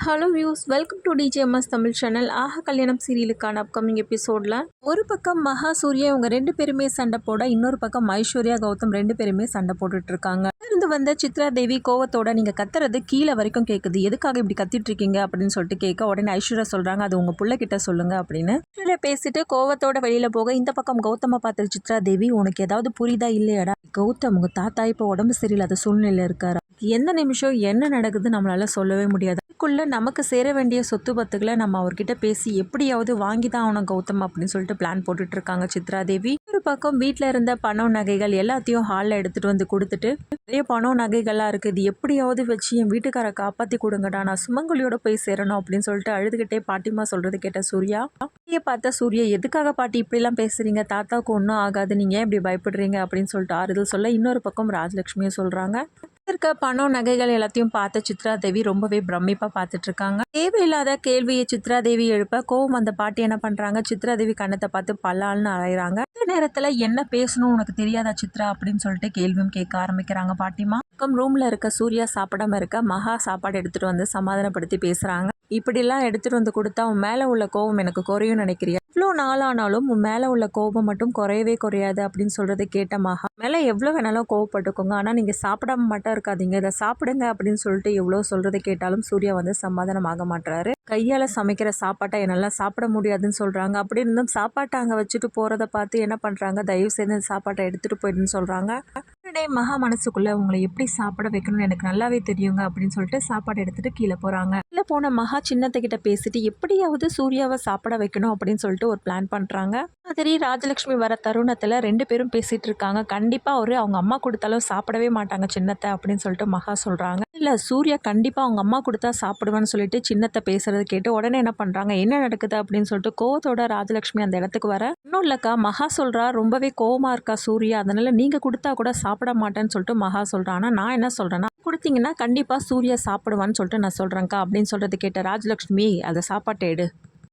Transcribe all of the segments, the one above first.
Hello views, welcome to DJMS Tamil channel. Aaha Kalyanam சீரியலுக்கான upcoming எபிசோடில் ஒரு பக்கம் மகா சூர்யா இவங்க 2 பேருமே சண்டை போட, இன்னொரு பக்கம் ஐஸ்வர்யா கௌதம் 2 பேருமே சண்டை போட்டுட்டு இருக்காங்க. இருந்து வந்த சித்ரா தேவி கோவத்தோட நீங்க கத்துறது கீழே வரைக்கும் கேட்குது, எதுக்காக இப்படி கத்திட்டு இருக்கீங்க அப்படின்னு சொல்லிட்டு கேட்க, உடனே ஐஸ்வர்யா சொல்றாங்க அது உங்க புள்ள கிட்ட சொல்லுங்க அப்படின்னு. ஐஸ்வர்யா பேசிட்டு கோவத்தோட வெளியில போக, இந்த பக்கம் கௌதம பார்த்து சித்ரா தேவி உனக்கு ஏதாவது புரியுதா இல்லையாடா? கௌதம் உங்க தாத்தா இப்போ உடம்பு சரியில்லாத சூழ்நிலையில இருக்காரு, எந்த நிமிஷம் என்ன நடக்குது நம்மளால சொல்லவே முடியாது. அதுக்குள்ள நமக்கு சேர வேண்டிய சொத்து பத்துக்களை நம்ம அவர்கிட்ட பேசி எப்படியாவது வாங்கி தான் ஆகணும் கௌதம் அப்படின்னு சொல்லிட்டு பிளான் போட்டுட்டு இருக்காங்க சித்ரா தேவி. ஒரு பக்கம் வீட்டில் இருந்த பணம் நகைகள் எல்லாத்தையும் ஹாலில் எடுத்துட்டு வந்து கொடுத்துட்டு, நிறைய பணம் நகைகள்லாம் இருக்குது, இது எப்படியாவது வச்சு என் வீட்டுக்காரை காப்பாற்றி கொடுங்கடா, நான் சுமங்கலியோட போய் சேரணும் அப்படின்னு சொல்லிட்டு அழுதுகிட்டே பாட்டிமா சொல்றது கேட்ட சூர்யா பார்த்தா சூர்யா எதுக்காக பாட்டி இப்படிலாம் பேசுறீங்க, தாத்தாவுக்கு ஒன்றும் ஆகாது, நீங்க ஏன் இப்படி பயப்படுறீங்க அப்படின்னு சொல்லிட்டு ஆறுதல் சொல்ல, இன்னொரு பக்கம் ராஜலட்சுமியும் சொல்றாங்க. இருக்க பணம் நகைகள் எல்லாத்தையும் பார்த்த சித்ரா தேவி ரொம்பவே பிரமிப்பா பார்த்துட்டு இருக்காங்க. தேவையில்லாத கேள்வியை சித்ரா தேவி எழுப்ப கோவம் அந்த பாட்டி என்ன பண்றாங்க, சித்ரா தேவி கண்ணத்தை பார்த்து பல்லால்னு அலையிறாங்க. இந்த நேரத்துல என்ன பேசணும் உனக்கு தெரியாதா சித்ரா அப்படின்னு சொல்லிட்டு கேள்வியும் கேட்க ஆரம்பிக்கிறாங்க பாட்டிமா. ரூம்ல இருக்க சூர்யா சாப்பிடாம இருக்க, மகா சாப்பாடு எடுத்துட்டு வந்து சமாதானப்படுத்தி பேசுறாங்க. இப்படிலாம் எடுத்துட்டு வந்து கொடுத்தா உன் மேல உள்ள கோபம் எனக்கு குறையும் நினைக்கிறியா? இவ்வளோ நாளானாலும் உன் மேல உள்ள கோபம் மட்டும் குறையவே குறையாது அப்படின்னு சொல்றதை கேட்ட மகா, மேல எவ்வளோ வேணாலும் கோவப்பட்டுக்கோங்க, ஆனா நீங்க சாப்பிடாம மட்டும் இருக்காதீங்க, இதை சாப்பிடுங்க அப்படின்னு சொல்லிட்டு எவ்வளோ சொல்றதை கேட்டாலும் சூர்யா வந்து சமாதானம் ஆக மாட்டாரு. கையால சமைக்கிற சாப்பாட்டை என்னால் சாப்பிட முடியாதுன்னு சொல்றாங்க. அப்படி இருந்தும் சாப்பாட்டை அங்கே வச்சுட்டு போறதை பார்த்து என்ன பண்றாங்க, தயவு செய்து அந்த சாப்பாட்டை எடுத்துட்டு போயிடுன்னு சொல்றாங்க. மகா மனசுக்குள்ள உங்களை எப்படி சாப்பிட வைக்கணும்னு எனக்கு நல்லாவே தெரியுங்க அப்படின்னு சொல்லிட்டு சாப்பாடு எடுத்துட்டு கீழே போறாங்க. கீழே போன மகா சின்னத்துக்கிட்ட பேசிட்டு எப்படியாவது சூர்யாவை சாப்பிட வைக்கணும் அப்படின்னு சொல்லிட்டு ஒரு பிளான் பண்றாங்க. மாதிரி ராஜலட்சுமி வர தருணத்துல 2 பேரும் பேசிட்டு இருக்காங்க. கண்டிப்பா அவங்க அம்மா கொடுத்தாலும் சாப்பிடவே மாட்டாங்க சின்னத்தை அப்படின்னு சொல்லிட்டு மகா சொல்றாங்க. இல்ல சூர்யா கண்டிப்பா அவங்க அம்மா கொடுத்தா சாப்பிடுவேன்னு சொல்லிட்டு சின்னத்தை பேசுறது கேட்டு உடனே என்ன பண்றாங்க, என்ன நடக்குது அப்படின்னு சொல்லிட்டு கோவத்தோட ராஜலட்சுமி அந்த இடத்துக்கு வர, இன்னும் இல்லக்கா மகா சொல்றா ரொம்பவே கோவமா இருக்கா சூர்யா, அதனால நீங்க கொடுத்தா கூட சாப்பிட மாட்டேன்னு சொல்லிட்டு மகா சொல்றான். ஆனா நான் என்ன சொல்றேன்னா, கொடுத்தீங்கன்னா கண்டிப்பா சூர்யா சாப்பிடுவான்னு சொல்லிட்டு நான் சொல்றேன்க்கா அப்படின்னு சொல்றது கேட்ட ராஜலட்சுமி அதை சாப்பாட்டை எடு.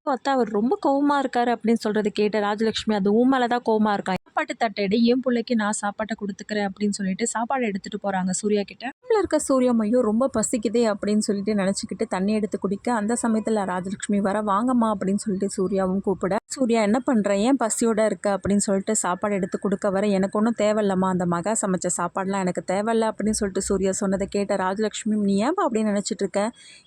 பார்த்தா அவர் ரொம்ப கோவமா இருக்காரு அப்படின்னு சொல்றது கேட்ட ராஜலட்சுமி அது உன் மேலதான் கோவமா இருக்கா, சாப்பாட்டு தட்டை என் பிள்ளைக்கு நான் சாப்பாட்டை கொடுத்துக்கிறேன் அப்படின்னு சொல்லிட்டு சாப்பாடு எடுத்துட்டு போறாங்க சூர்யா கிட்ட. இருக்க சூர்யாமையும் ரொம்ப பசிக்குதே அப்படின்னு சொல்லிட்டு நினைச்சுக்கிட்டு தண்ணி எடுத்து குடிக்க, அந்த சமயத்துல ராஜலட்சுமி வர, வாங்கம்மா அப்படின்னு சொல்லிட்டு சூர்யாவும் கூப்பிட, சூர்யா என்ன பண்ற, ஏன் பசியோட இருக்க அப்படின்னு சொல்லிட்டு சாப்பாடு எடுத்து கொடுக்க வர, எனக்கு ஒன்றும் தேவையில்லம்மா, அந்த மகா சமைச்ச சாப்பாடுலாம் எனக்கு தேவையில்ல அப்படின்னு சொல்லிட்டு சூர்யா சொன்னதை கேட்ட ராஜலட்சுமி நீ ஏன் அப்படின்னு நினைச்சிட்டு இருக்க,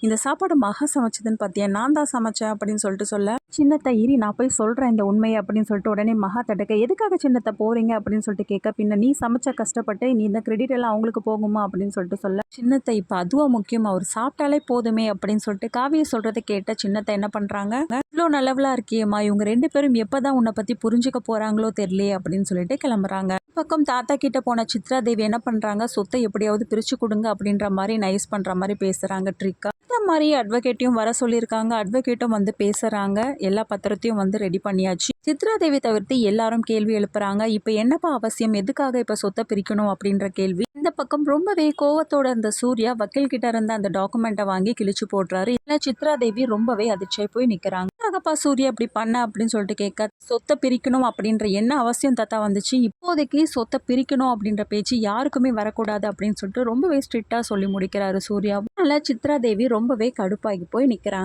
இந்த சாப்பாடு மகா சமைச்சதுன்னு பார்த்தியா, நான் தான் சமைச்சேன் அப்படின்னு சொல்லிட்டு சொல்ல, சின்னத்தை இரி நான் போய் சொல்றேன் இந்த உண்மையை அப்படின்னு சொல்லிட்டு உடனே மகா தடுக்க, எதுக்காக சின்னத்தை போறீங்க அப்படின்னு சொல்லிட்டு கேட்க, பின்ன நீ சமைச்ச கஷ்டப்பட்டு நீ இந்த கிரெடிட் எல்லாம் அவங்களுக்கு போகுமா அப்படின்னு சொல்லிட்டு சொல்ல, சின்னத்தை இப்ப அதுவா முக்கியம், அவர் சாப்பிட்டாலே போதுமே அப்படின்னு சொல்லிட்டு காவிய சொல்றதை கேட்ட சின்னத்தை என்ன பண்றாங்க, இவ்வளோ நல்லவளா இருக்கியம்மா, இவங்க 2 பேரும் எப்பதான் உன்னை பத்தி புரிஞ்சுக்க போறாங்களோ தெரியலையே அப்படின்னு சொல்லிட்டு கிளம்புறாங்க. பக்கம் தாத்தா கிட்ட போன சித்ரா தேவி என்ன பண்றாங்க, சொத்தை எப்படியாவது பிரிச்சு கொடுங்க அப்படின்ற மாதிரி நைஸ் பண்ற மாதிரி பேசுறாங்க ட்ரிக்கா. இந்த மாதிரி அட்வொகேட்டையும் வர சொல்லியிருக்காங்க. அட்வொகேட்டும் வந்து பேசுறாங்க. எல்லா பத்திரத்தையும் வந்து ரெடி பண்ணியாச்சு. சித்ரா தேவி தவிர்த்து எல்லாரும் கேள்வி எழுப்புறாங்க. இப்ப என்னப்பா அவசியம், எதுக்காக இப்ப சொத்தை பிரிக்கணும் அப்படின்ற கேள்வி. இந்த பக்கம் ரொம்பவே கோவத்தோட இருந்த சூர்யா வக்கீல் கிட்ட இருந்த அந்த டாக்குமெண்ட்டை வாங்கி கிழிச்சு போடுறாரு. இல்ல சித்ரா தேவி ரொம்பவே அதிர்ச்சியாய் போய் நிக்கிறாங்க. எதுக்காகப்பா சூர்யா இப்படி பண்ண அப்படின்னு சொல்லிட்டு கேட்க, சொத்தை பிரிக்கணும் அப்படின்ற என்ன அவசியம் தாத்தா வந்துச்சு, இப்போதைக்கு சொத்தை பிரிக்கணும் அப்படின்ற பேச்சு யாருக்குமே வரக்கூடாது அப்படின்னு சொல்லிட்டு ரொம்பவே ஸ்ட்ரிக்டா சொல்லி முடிக்கிறாரு சூர்யா. அதனால சித்ரா தேவி ரொம்பவே கடுப்பாகி போய் நிக்கிறாங்க.